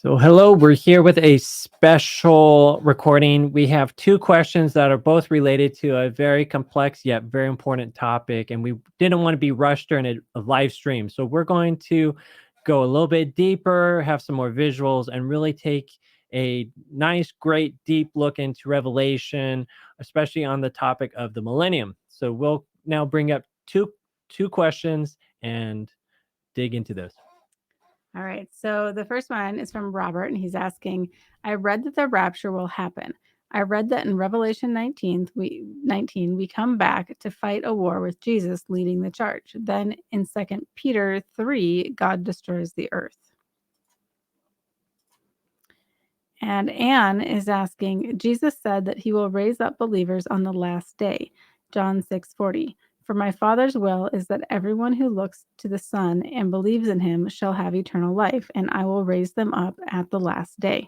So, hello, we're here with a special recording. We have two questions that are both related to a very complex yet very important topic, and we didn't want to be rushed during a live stream. So, we're going to go a little bit deeper, have some more visuals, and really take a nice, great, deep look into Revelation, especially on the topic of the millennium. So, we'll now bring up two questions and dig into this. All right. So the first one is from Robert, and he's asking, I read that the rapture will happen. I read that in Revelation 19, we come back to fight a war with Jesus leading the charge. Then in 2 Peter 3, God destroys the earth. And Anne is asking, Jesus said that he will raise up believers on the last day. John 6:40. For my Father's will is that everyone who looks to the Son and believes in him shall have eternal life, and I will raise them up at the last day.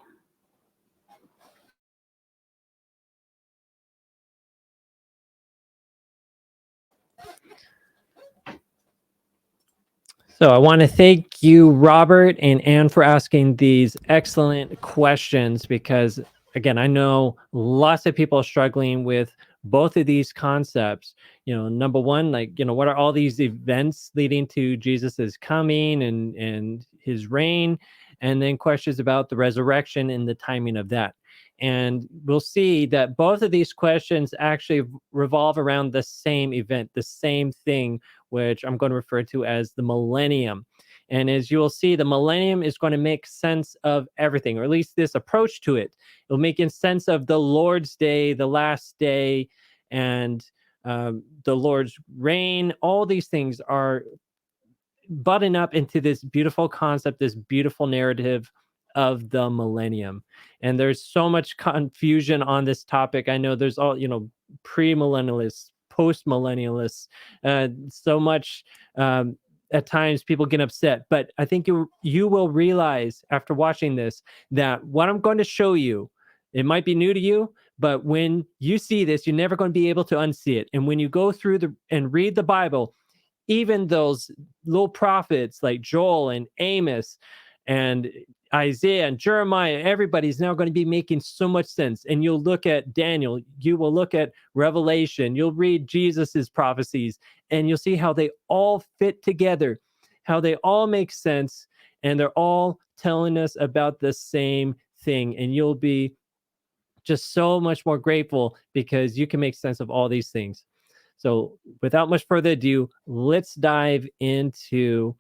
So I want to thank you, Robert and Anne, for asking these excellent questions because, again, I know lots of people are struggling with both of these concepts. Number one, what are all these events leading to Jesus's coming and his reign? And then questions about the resurrection and the timing of that. And we'll see that both of these questions actually revolve around the same event, the same thing, which I'm going to refer to as the millennium. And as you will see, the millennium is going to make sense of everything, or at least this approach to it. It'll make sense of the Lord's day, the last day, and the Lord's reign. All these things are button up into this beautiful concept, this beautiful narrative of the millennium. And there's so much confusion on this topic. I know there's all, pre-millennialists, post-millennialists, so much at times people get upset. But I think you will realize after watching this that what I'm going to show you, it might be new to you, but when you see this, you're never going to be able to unsee it. And when you go through and read the Bible, even those little prophets like Joel and Amos and Isaiah and Jeremiah, everybody's now going to be making so much sense. And you'll look at Daniel, you will look at Revelation, you'll read Jesus's prophecies, and you'll see how they all fit together, how they all make sense, and they're all telling us about the same thing. And you'll be just so much more grateful because you can make sense of all these things. So without much further ado, let's dive into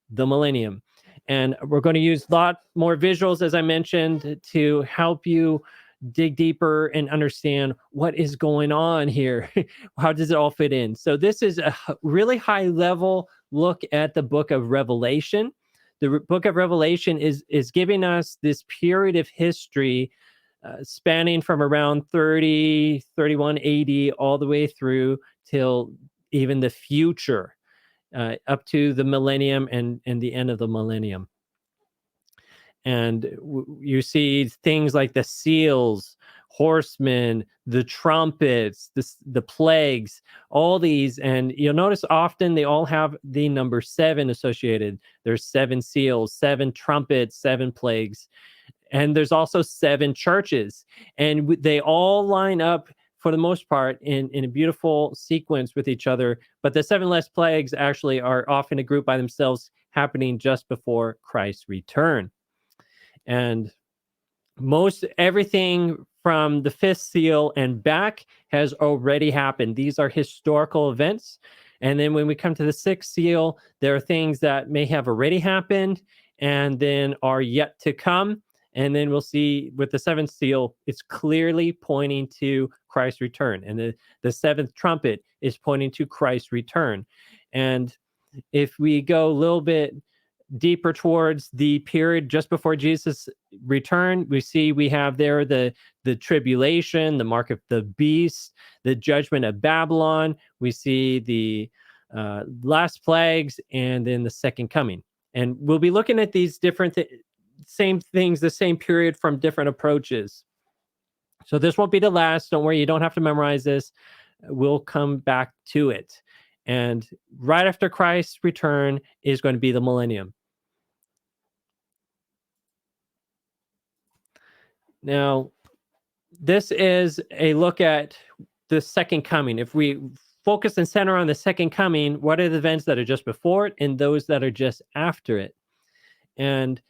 the millennium. And we're going to use a lot more visuals, as I mentioned, to help you dig deeper and understand what is going on here. How does it all fit in? So this is a really high level look at the book of Revelation. The book of Revelation is giving us this period of history spanning from around 31 AD all the way through till even the future, up to the millennium and the end of the millennium. And you see things like the seals, horsemen, the trumpets, the plagues, all these. And you'll notice often they all have the number 7 associated. There's 7 seals, 7 trumpets, 7 plagues. And there's also 7 churches, and they all line up for the most part in a beautiful sequence with each other. But the 7 last plagues actually are often a group by themselves, happening just before Christ's return. And most everything from the 5th seal and back has already happened. These are historical events. And then when we come to the 6th seal, there are things that may have already happened and then are yet to come. And then we'll see with the 7th seal, it's clearly pointing to Christ's return. And the 7th trumpet is pointing to Christ's return. And if we go a little bit deeper towards the period just before Jesus' return, we have there the tribulation, the mark of the beast, the judgment of Babylon. We see the last plagues, and then the second coming. And we'll be looking at these different same things, the same period from different approaches. So this won't be the last. Don't worry, you don't have to memorize this. We'll come back to it. And right after Christ's return is going to be the millennium. Now, this is a look at the second coming. If we focus and center on the second coming, what are the events that are just before it and those that are just after it? And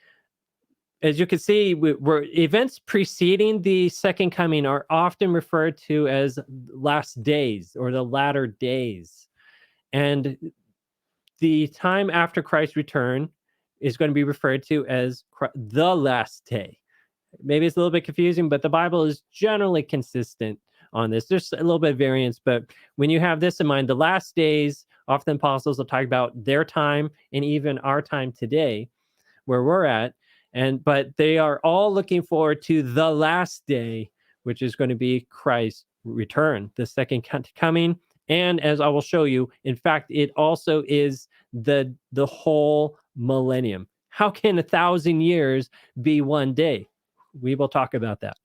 as you can see, we're events preceding the second coming are often referred to as last days or the latter days. And the time after Christ's return is going to be referred to as the last day. Maybe it's a little bit confusing, but the Bible is generally consistent on this. There's a little bit of variance, but when you have this in mind, the last days, often apostles will talk about their time and even our time today, where we're at. But they are all looking forward to the last day, which is going to be Christ's return, the second coming. And as I will show you, in fact, it also is the whole millennium. How can 1,000 years be one day? We will talk about that.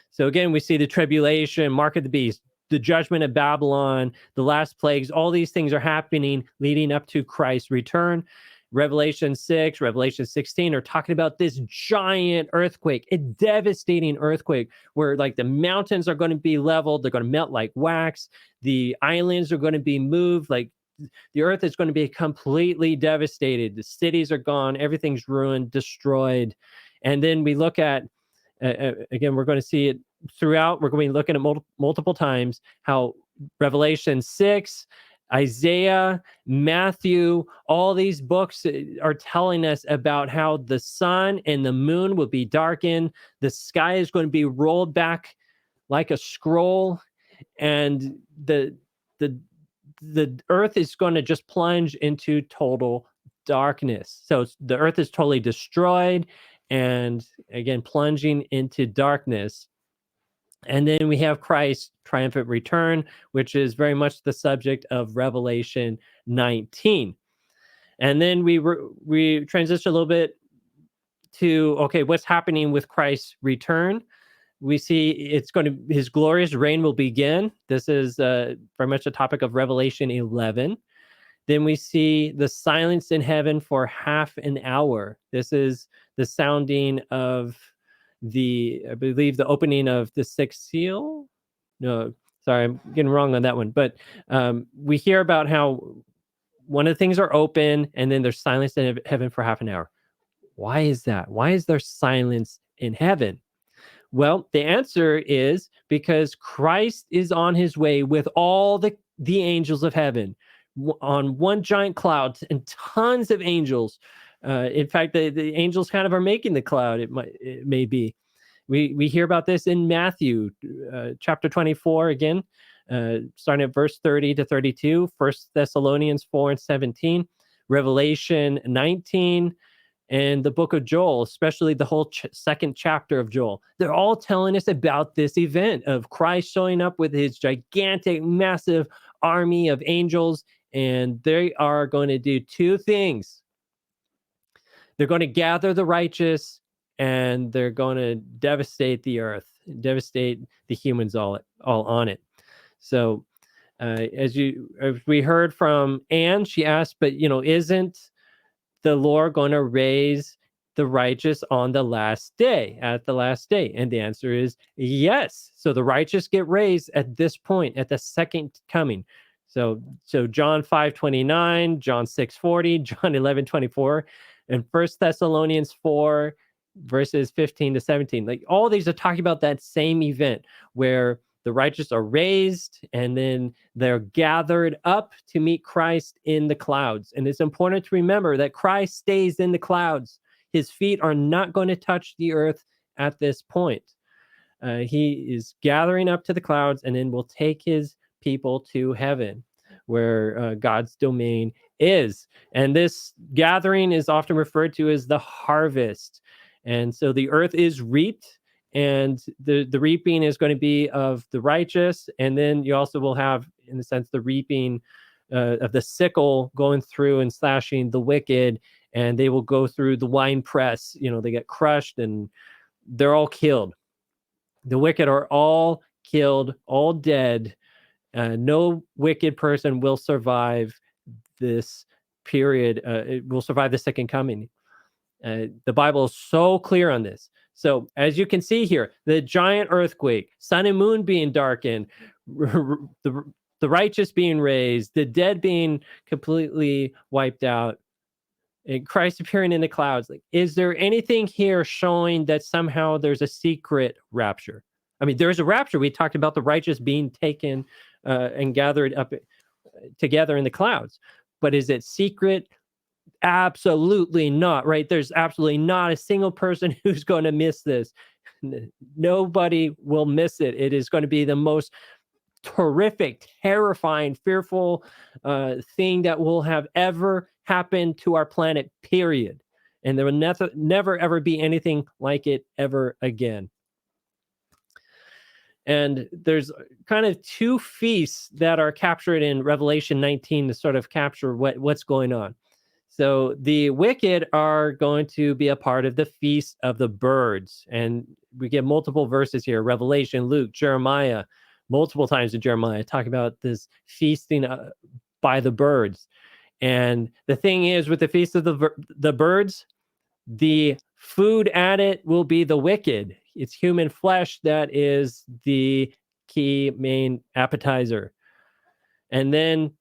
So again, we see the tribulation, mark of the beast, the judgment of Babylon, the last plagues. All these things are happening leading up to Christ's return. Revelation 6, Revelation 16 are talking about this giant earthquake, a devastating earthquake where like the mountains are going to be leveled. They're going to melt like wax. The islands are going to be moved. Like the earth is going to be completely devastated. The cities are gone. Everything's ruined, destroyed. And then we look at, again, we're going to see it throughout. We're going to be looking at multiple times how Revelation 6, Isaiah, Matthew, all these books are telling us about how the sun and the moon will be darkened. The sky is going to be rolled back like a scroll, and the earth is going to just plunge into total darkness. So the earth is totally destroyed, and again, plunging into darkness. And then we have Christ's triumphant return, which is very much the subject of Revelation 19. And then we transition a little bit to, okay, what's happening with Christ's return? We see his glorious reign will begin. This is very much a topic of Revelation 11. Then we see the silence in heaven for half an hour. This is the sounding of I believe the opening of the sixth seal. No, sorry, I'm getting wrong on that one. But we hear about how one of the things are open and then there's silence in heaven for half an hour. Why is that? Why is there silence in heaven? Well, the answer is because Christ is on his way with all the angels of heaven on one giant cloud and tons of angels. In fact, the angels kind of are making the cloud. It may be. We hear about this in Matthew chapter 24 again, starting at verse 30 to 32, 1 Thessalonians 4 and 17, Revelation 19, and the book of Joel, especially the whole second chapter of Joel. They're all telling us about this event of Christ showing up with his gigantic, massive army of angels, and they are going to do two things. They're going to gather the righteous, and they're going to devastate the earth, devastate the humans all on it. So as we heard from Anne, she asked, but isn't the Lord going to raise the righteous on the last day, at the last day? And the answer is yes. So the righteous get raised at this point, at the second coming. So John 5:29, John 6:40, John 11:24, and 1 Thessalonians 4, verses 15 to 17. Like all these are talking about that same event where the righteous are raised and then they're gathered up to meet Christ in the clouds. And it's important to remember that Christ stays in the clouds. His feet are not going to touch the earth at this point. He is gathering up to the clouds and then will take his people to heaven, where God's domain is. And this gathering is often referred to as the harvest. And so the earth is reaped, and the reaping is going to be of the righteous. And then you also will have, in a sense, the reaping of the sickle going through and slashing the wicked, and they will go through the wine press. They get crushed and they're all killed. The wicked are all killed, all dead. No wicked person will survive this period. It will survive the second coming. The Bible is so clear on this. So as you can see here, the giant earthquake, sun and moon being darkened, the righteous being raised, the dead being completely wiped out, and Christ appearing in the clouds. Like, is there anything here showing that somehow there's a secret rapture? I mean, there's a rapture. We talked about the righteous being taken and gathered up together in the clouds. But is it secret? Absolutely not, right? There's absolutely not a single person who's going to miss this. Nobody will miss it. It is going to be the most terrific, terrifying, fearful thing that will have ever happened to our planet, period. And there will never, ever be anything like it ever again. And there's kind of two feasts that are captured in Revelation 19 to sort of capture what's going on. So the wicked are going to be a part of the Feast of the Birds. And we get multiple verses here, Revelation, Luke, Jeremiah, multiple times in Jeremiah, talk about this feasting by the birds. And the thing is, with the Feast of the Birds, the food at it will be the wicked. It's human flesh that is the key main appetizer. And then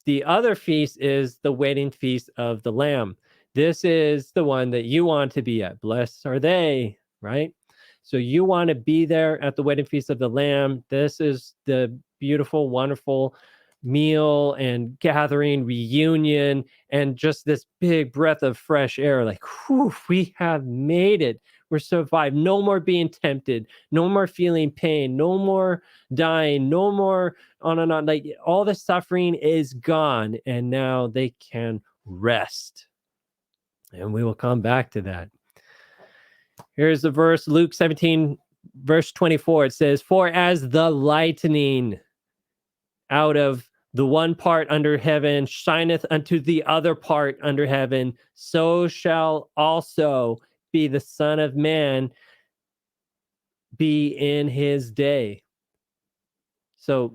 the other feast is the wedding feast of the Lamb. This is the one that you want to be at. Blessed are they, right? So you want to be there at the wedding feast of the Lamb. This is the beautiful, wonderful meal and gathering, reunion, and just this big breath of fresh air. Like, whew, we have made it. We're survived. No more being tempted. No more feeling pain. No more dying. No more on and on. Like, all the suffering is gone, and now they can rest. And we will come back to that. Here's the verse, Luke 17, verse 24. It says, "For as the lightning out of the one part under heaven shineth unto the other part under heaven, so shall also be the Son of Man be in his day." So,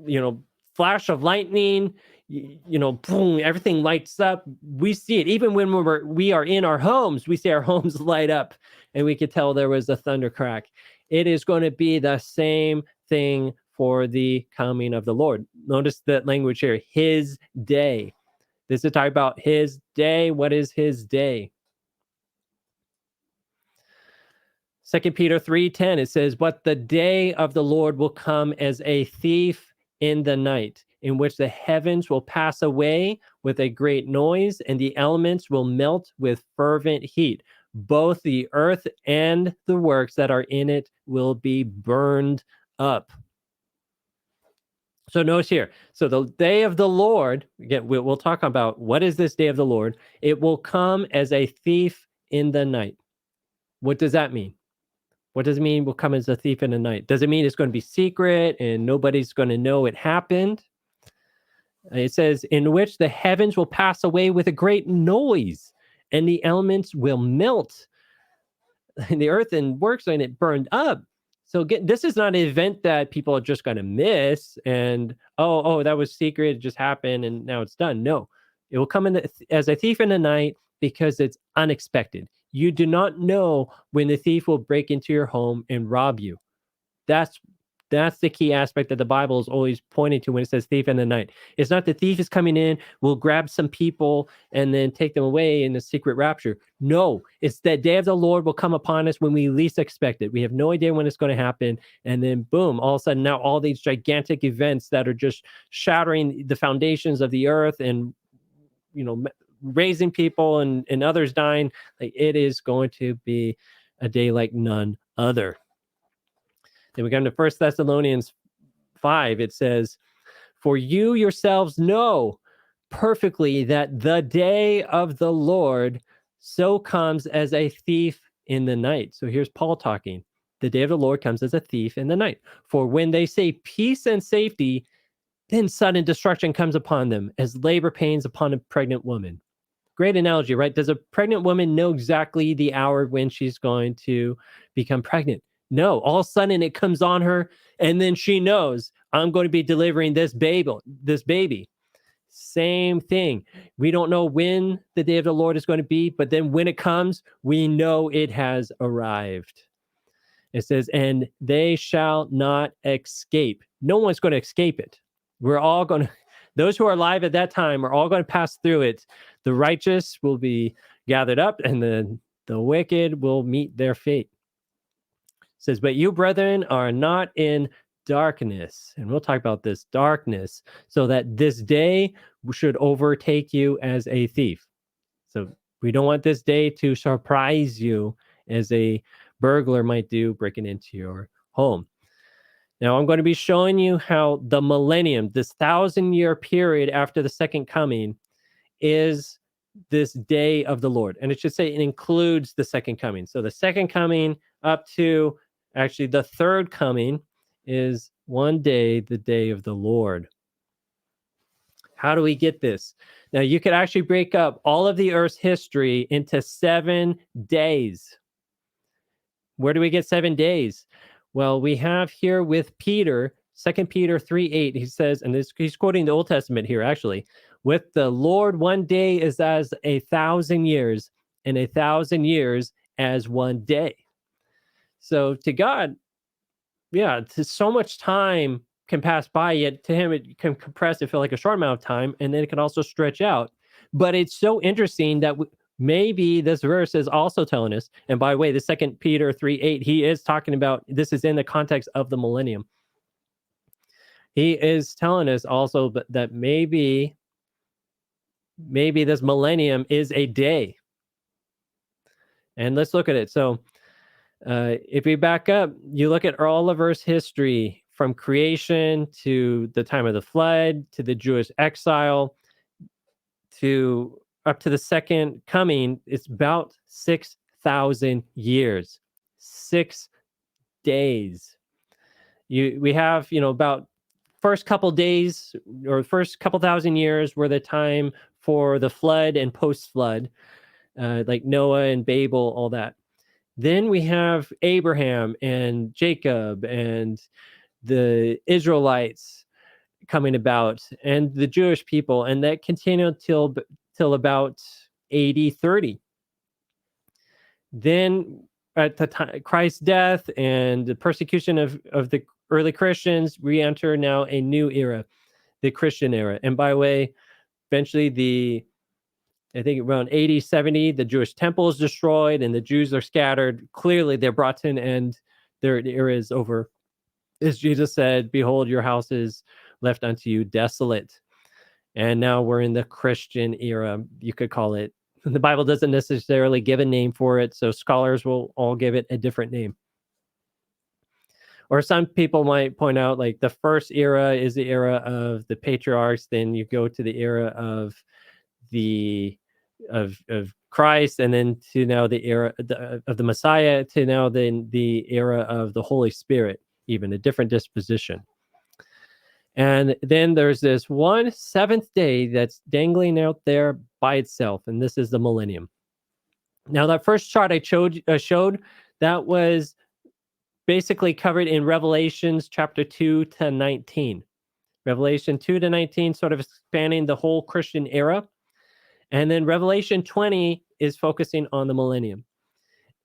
flash of lightning, boom, everything lights up. We see it. Even when we are in our homes, we see our homes light up, and we could tell there was a thunder crack. It is going to be the same thing for the coming of the Lord. Notice that language here, his day. This is talking about his day. What is his day? 2 Peter 3:10, it says, "But the day of the Lord will come as a thief in the night, in which the heavens will pass away with a great noise, and the elements will melt with fervent heat. Both the earth and the works that are in it will be burned up." So notice here. So the day of the Lord, again, we'll talk about what is this day of the Lord. It will come as a thief in the night. What does that mean? What does it mean will come as a thief in the night? Does it mean it's going to be secret and nobody's going to know it happened? It says, in which the heavens will pass away with a great noise, and the elements will melt, and the earth and works in it burned up. So this is not an event that people are just going to miss and, oh, that was secret, it just happened, and now it's done. No, it will come in as a thief in the night because it's unexpected. You do not know when the thief will break into your home and rob you. That's the key aspect that the Bible is always pointing to when it says thief in the night. It's not the thief is coming in, will grab some people and then take them away in the secret rapture. No, it's that day of the Lord will come upon us when we least expect it. We have no idea when it's going to happen. And then boom, all of a sudden now all these gigantic events that are just shattering the foundations of the earth and, raising people and others dying. Like, it is going to be a day like none other. Then we come to 1 Thessalonians 5. It says, "For you yourselves know perfectly that the day of the Lord so comes as a thief in the night." So here's Paul talking. The day of the Lord comes as a thief in the night. "For when they say peace and safety, then sudden destruction comes upon them, as labor pains upon a pregnant woman." Great analogy, right? Does a pregnant woman know exactly the hour when she's going to become pregnant? No, all of a sudden it comes on her, and then she knows, I'm going to be delivering this baby. Same thing. We don't know when the day of the Lord is going to be, but then when it comes, we know it has arrived. It says, and they shall not escape. No one's going to escape it. We're all going to, those who are alive at that time are all going to pass through it. The righteous will be gathered up, and the wicked will meet their fate. It says, but you, brethren, are not in darkness. And we'll talk about this darkness, so that this day should overtake you as a thief. So we don't want this day to surprise you as a burglar might do breaking into your home. Now, I'm going to be showing you how the millennium, this 1,000-year period after the second coming, is this day of the Lord. And it should say it includes the second coming. So the second coming up to actually the third coming is one day, the day of the Lord. How do we get this? Now, you could actually break up all of the Earth's history into 7 days. Where do we get 7 days? Well, we have here with Peter, 2 Peter 3:8. He says, and he's quoting the Old Testament here, actually, with the Lord, one day is as 1,000 years, and 1,000 years as one day. So to God, yeah, so much time can pass by, yet to him it can compress, it feel like a short amount of time, and then it can also stretch out. But it's so interesting that maybe this verse is also telling us, and by the way, the 2 Peter 3:8, he is talking about, this is in the context of the millennium. He is telling us also that maybe this millennium is a day. And let's look at it. So if we back up, you look at all of Earth's history, from creation to the time of the flood, to the Jewish exile, to up to the second coming, it's about 6,000 years, 6 days. We have, about first couple days or first couple thousand years were the time for the flood and post-flood, like Noah and Babel, all that. Then we have Abraham and Jacob and the Israelites coming about, and the Jewish people, and that continued till about 80-30. Then at the time Christ's death and the persecution of the early Christians, we enter now a new era, the Christian era. And by the way, eventually I think around 80-70, the Jewish temple is destroyed and the Jews are scattered. Clearly, they're brought to an end. Their era is over. As Jesus said, behold, your house is left unto you desolate. And now we're in the Christian era, you could call it. The Bible doesn't necessarily give a name for it, so scholars will all give it a different name. Or some people might point out, like, the first era is the era of the patriarchs, then you go to the era of Christ, and then to now the era of the Messiah, to now then the era of the Holy Spirit, even a different disposition. And then there's this 1 seventh day that's dangling out there by itself, and this is the millennium. Now, that first chart I showed that was basically covered in Revelations chapter 2 to 19. Revelation 2 to 19 sort of spanning the whole Christian era. And then Revelation 20 is focusing on the millennium.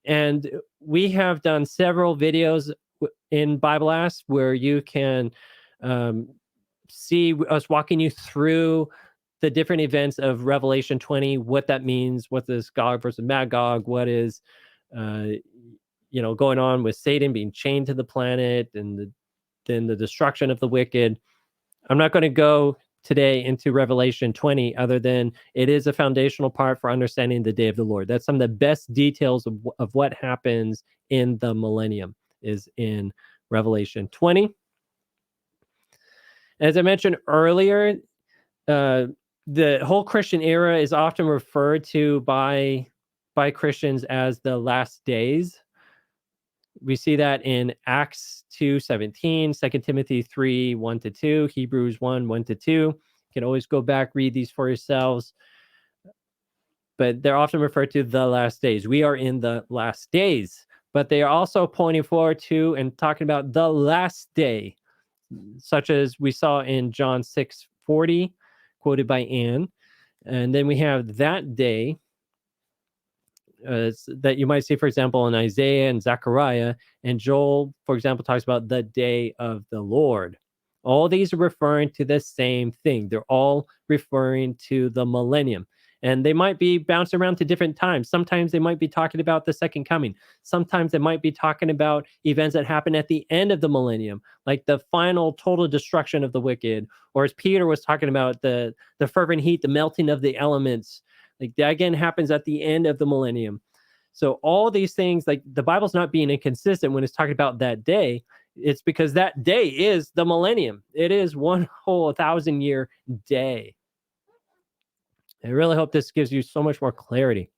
And we have done several videos in Bible Ask where you can see us walking you through the different events of Revelation 20, what that means, what is Gog versus Magog, what is going on with Satan being chained to the planet, and then the destruction of the wicked. I'm not going to go today into Revelation 20, other than it is a foundational part for understanding the day of the Lord. That's some of the best details of what happens in the millennium is in Revelation 20. As I mentioned earlier, the whole Christian era is often referred to by Christians as the last days. We see that in Acts 2:17, 2 Timothy 3:1-2, Hebrews 1:1-2. You can always go back, read these for yourselves. But they're often referred to the last days. We are in the last days. But they are also pointing forward to and talking about the last day, such as we saw in John 6:40, quoted by Anne. And then we have that day, that you might see, for example, in Isaiah and Zechariah. And Joel, for example, talks about the day of the Lord. All these are referring to the same thing. They're all referring to the millennium. And they might be bouncing around to different times. Sometimes they might be talking about the second coming. Sometimes they might be talking about events that happen at the end of the millennium, like the final total destruction of the wicked. Or as Peter was talking about, the fervent heat, the melting of the elements. Like that again happens at the end of the millennium. So all these things, like the Bible's not being inconsistent when it's talking about that day. It's because that day is the millennium. It is one whole 1,000-year day. I really hope this gives you so much more clarity.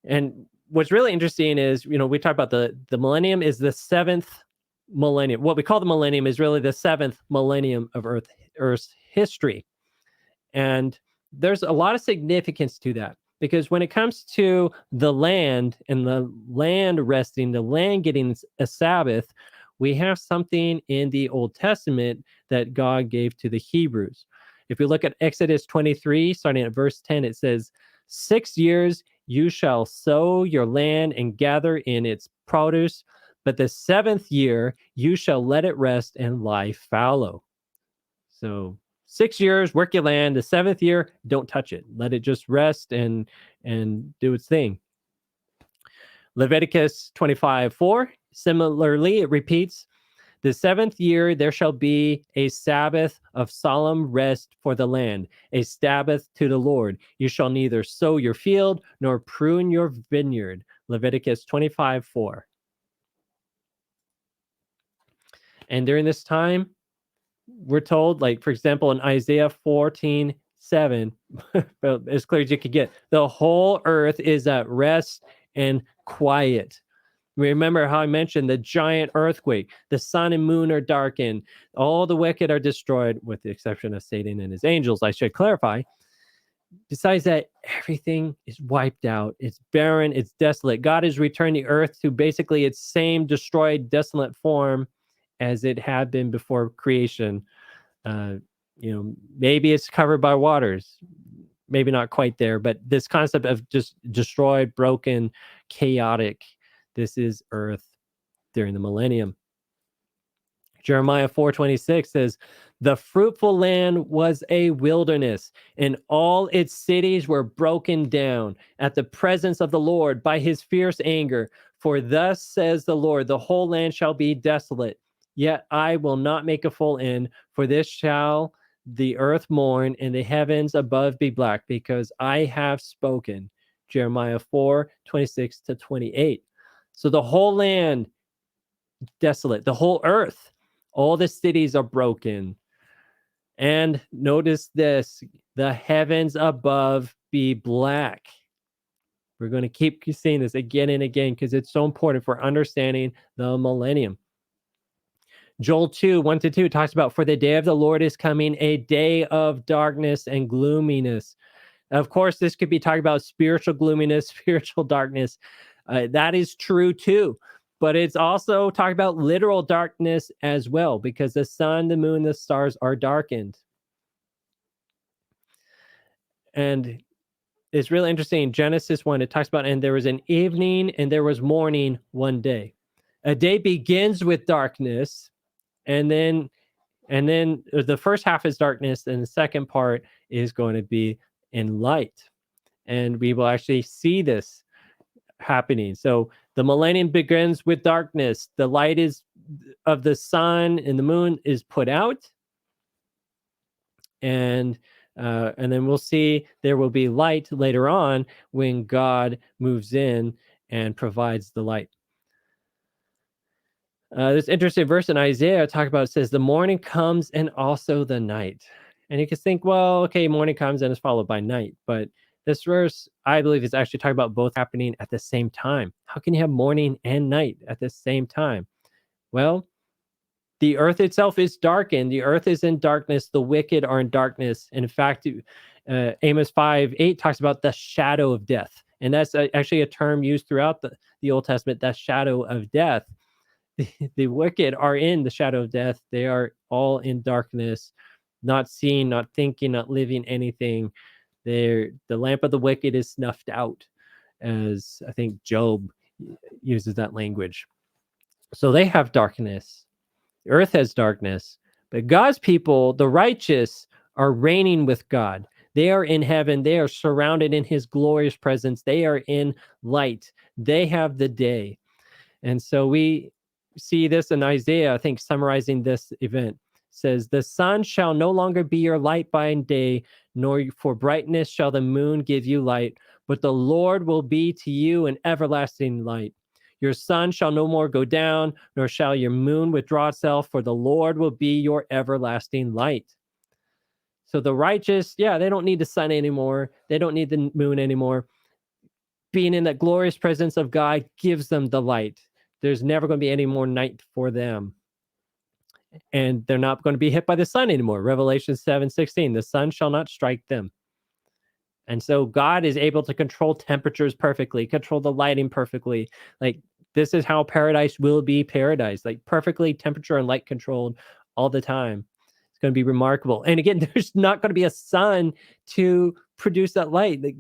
And what's really interesting is, we talk about the millennium is the seventh millennium. What we call the millennium is really the seventh millennium of Earth's history. And there's a lot of significance to that, because when it comes to the land and the land resting, the land getting a Sabbath, we have something in the Old Testament that God gave to the Hebrews. If we look at Exodus 23, starting at verse 10, it says, 6 years you shall sow your land and gather in its produce, but the seventh year you shall let it rest and lie fallow. So 6 years, work your land. The seventh year, don't touch it. Let it just rest and do its thing. Leviticus 25:4, similarly, it repeats, the seventh year there shall be a Sabbath of solemn rest for the land, a Sabbath to the Lord. You shall neither sow your field nor prune your vineyard. Leviticus 25:4. And during this time, we're told, like, for example, in Isaiah 14:7, as clear as you could get, the whole earth is at rest and quiet. Remember how I mentioned the giant earthquake, the sun and moon are darkened, all the wicked are destroyed, with the exception of Satan and his angels, I should clarify. Besides that, everything is wiped out. It's barren, it's desolate. God has returned the earth to basically its same destroyed, desolate form as it had been before creation. Maybe it's covered by waters, maybe not quite there, but this concept of just destroyed, broken, chaotic, this is earth during the millennium. Jeremiah 4:26 says, the fruitful land was a wilderness, and all its cities were broken down at the presence of the Lord by his fierce anger. For thus says the Lord, the whole land shall be desolate, yet I will not make a full end, for this shall the earth mourn and the heavens above be black, because I have spoken. Jeremiah 4:26-28. So the whole land desolate, the whole earth, all the cities are broken. And notice this, the heavens above be black. We're going to keep seeing this again and again because it's so important for understanding the millennium. Joel 2:1-2 talks about, for the day of the Lord is coming, a day of darkness and gloominess. Of course, this could be talking about spiritual gloominess, spiritual darkness. That is true too. But it's also talking about literal darkness as well, because the sun, the moon, the stars are darkened. And it's really interesting. Genesis 1, it talks about, and there was an evening and there was morning one day. A day begins with darkness, and then the first half is darkness, and the second part is going to be in light. And we will actually see this happening. So the millennium begins with darkness. The light is of the sun and the moon is put out, and then we'll see there will be light later on when God moves in and provides the light. This interesting verse in Isaiah talk about, it says, the morning comes and also the night. And you can think, well, okay, morning comes and it's followed by night. But this verse, I believe, is actually talking about both happening at the same time. How can you have morning and night at the same time? Well, the earth itself is darkened. The earth is in darkness. The wicked are in darkness. And in fact, Amos 5:8 talks about the shadow of death. And that's actually a term used throughout the Old Testament, that shadow of death. The wicked are in the shadow of death. They are all in darkness, not seeing, not thinking, not living anything. The lamp of the wicked is snuffed out. as I think Job uses that language. So they have darkness. The earth has darkness, but God's people, the righteous, are reigning with God. They are in heaven. They are surrounded in his glorious presence. They are in light. They have the day. And so we see this in Isaiah, I think, summarizing this event. Says, the sun shall no longer be your light by day, nor for brightness shall the moon give you light, but the Lord will be to you an everlasting light. Your sun shall no more go down, nor shall your moon withdraw itself, for the Lord will be your everlasting light. So the righteous, yeah, they don't need the sun anymore. They don't need the moon anymore. Being in that glorious presence of God gives them the light. There's never going to be any more night for them. And they're not going to be hit by the sun anymore. Revelation 7:16, the sun shall not strike them. And so God is able to control temperatures perfectly, control the lighting perfectly. Like, this is how paradise will be paradise, like perfectly temperature and light controlled all the time. It's going to be remarkable. And again, there's not going to be a sun to produce that light. Like,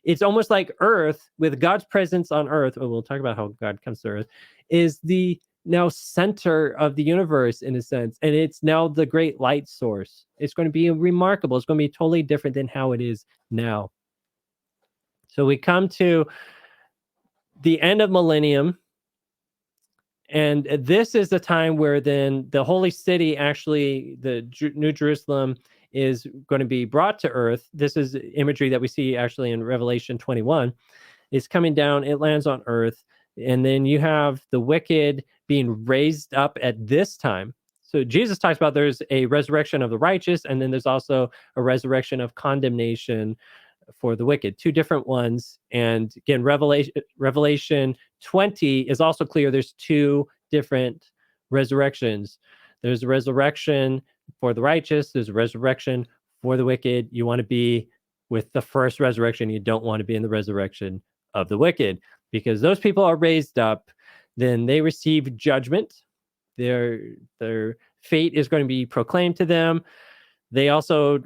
it's almost like Earth, with God's presence on Earth. Oh, we'll talk about how God comes to Earth, is the now center of the universe in a sense. And it's now the great light source. It's going to be remarkable. It's going to be totally different than how it is now. So we come to the end of millennium. And this is the time where then the holy city, actually, the New Jerusalem, is going to be brought to earth. This is imagery that we see actually in Revelation 21. It's coming down, it lands on earth. And then you have the wicked being raised up at this time. So Jesus talks about there's a resurrection of the righteous, and then there's also a resurrection of condemnation for the wicked, two different ones. And again, Revelation 20 is also clear. There's two different resurrections. There's a resurrection for the righteous. There's a resurrection for the wicked. You want to be with the first resurrection. You don't want to be in the resurrection of the wicked, because those people are raised up. Then they receive judgment. Their fate is going to be proclaimed to them. They also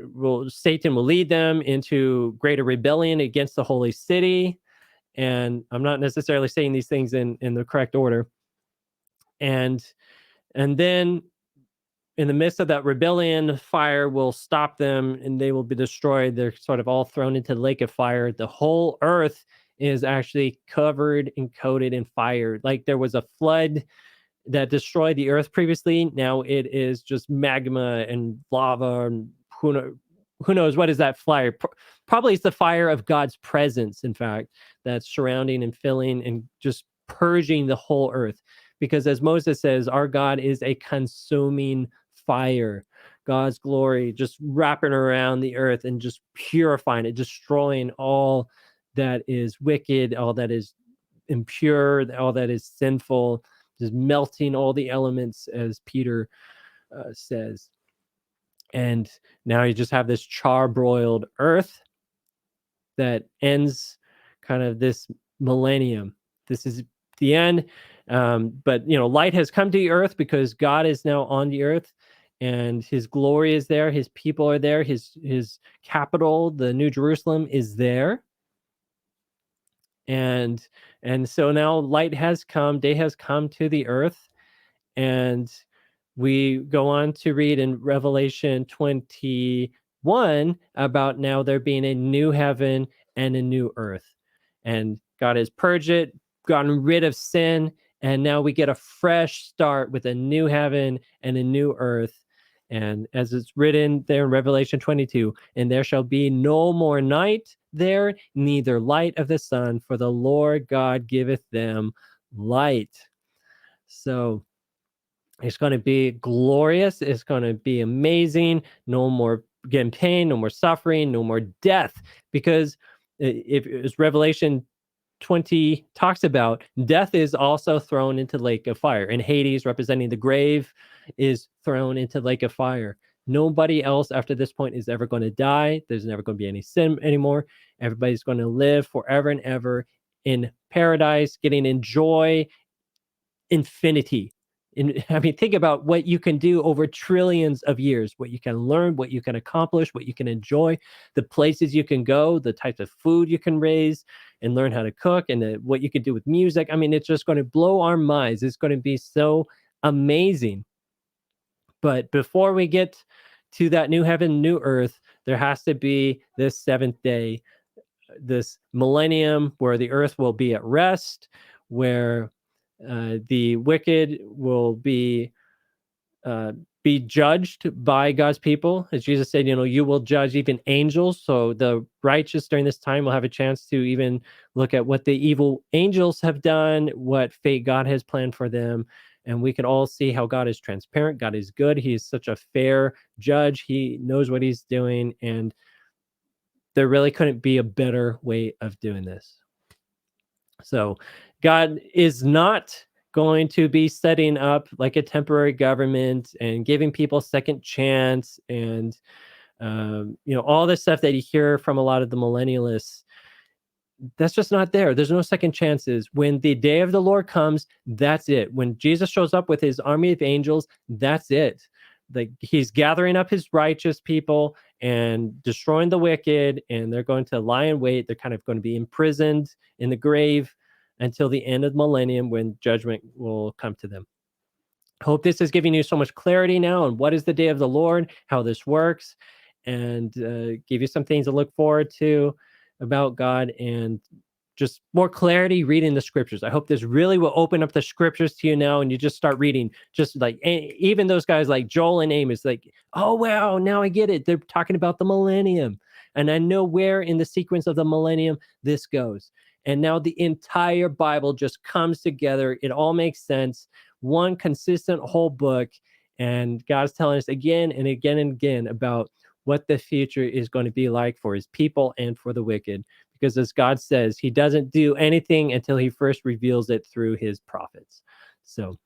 Satan will lead them into greater rebellion against the holy city. And I'm not necessarily saying these things in the correct order. And then in the midst of that rebellion, fire will stop them and they will be destroyed. They're sort of all thrown into the lake of fire. The whole earth is actually covered and coated in fire. Like there was a flood that destroyed the earth previously. Now it is just magma and lava, and who knows what is that fire? Probably it's the fire of God's presence, in fact, that's surrounding and filling and just purging the whole earth. Because as Moses says, our God is a consuming fire. God's glory just wrapping around the earth and just purifying it, destroying all that is wicked, all that is impure, all that is sinful, just melting all the elements, as Peter says. And now you just have this charbroiled earth that ends kind of this millennium. This is the end. But, light has come to the earth because God is now on the earth and his glory is there. His people are there. His capital, the New Jerusalem, is there. And so now light has come, day has come to the earth. And we go on to read in Revelation 21 about now there being a new heaven and a new earth. And God has purged it, gotten rid of sin, and now we get a fresh start with a new heaven and a new earth. And as it's written there in Revelation 22, and there shall be no more night there, neither light of the sun, for the Lord God giveth them light. So it's going to be glorious. It's going to be amazing. No more getting pain, no more suffering, no more death. Because if as Revelation 20 talks about, death is also thrown into the lake of fire. And Hades, representing the grave, is thrown into the lake of fire. Nobody else after this point is ever going to die. There's never going to be any sin anymore. Everybody's going to live forever and ever in paradise, getting enjoy infinity. I mean, think about what you can do over trillions of years, what you can learn, what you can accomplish, what you can enjoy, the places you can go, the types of food you can raise and learn how to cook, and what you can do with music. I mean, it's just going to blow our minds. It's going to be so amazing. But before we get to that new heaven, new earth, there has to be this seventh day, this millennium where the earth will be at rest, where the wicked will uh, be judged by God's people. As Jesus said, you will judge even angels. So the righteous during this time will have a chance to even look at what the evil angels have done, what fate God has planned for them. And we can all see how God is transparent. God is good. He is such a fair judge. He knows what he's doing. And there really couldn't be a better way of doing this. So God is not going to be setting up like a temporary government and giving people second chance and all this stuff that you hear from a lot of the millennialists. That's just not there. There's no second chances. When the day of the Lord comes, that's it. When Jesus shows up with his army of angels, that's it. Like, he's gathering up his righteous people and destroying the wicked, and they're going to lie in wait. They're kind of going to be imprisoned in the grave until the end of the millennium, when judgment will come to them. Hope this is giving you so much clarity now on what is the day of the Lord, how this works, and give you some things to look forward to about God, and just more clarity reading the scriptures. I hope this really will open up the scriptures to you now, and you just start reading, just like even those guys like Joel and Amos, like, oh wow, now I get it. They're talking about the millennium, and I know where in the sequence of the millennium this goes. And now the entire Bible just comes together. It all makes sense. One consistent whole book. And God's telling us again and again and again about what the future is going to be like for his people and for the wicked. Because as God says, he doesn't do anything until he first reveals it through his prophets. So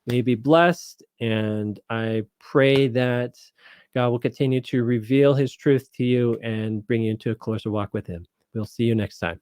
may you be blessed. And I pray that God will continue to reveal his truth to you and bring you into a closer walk with him. We'll see you next time.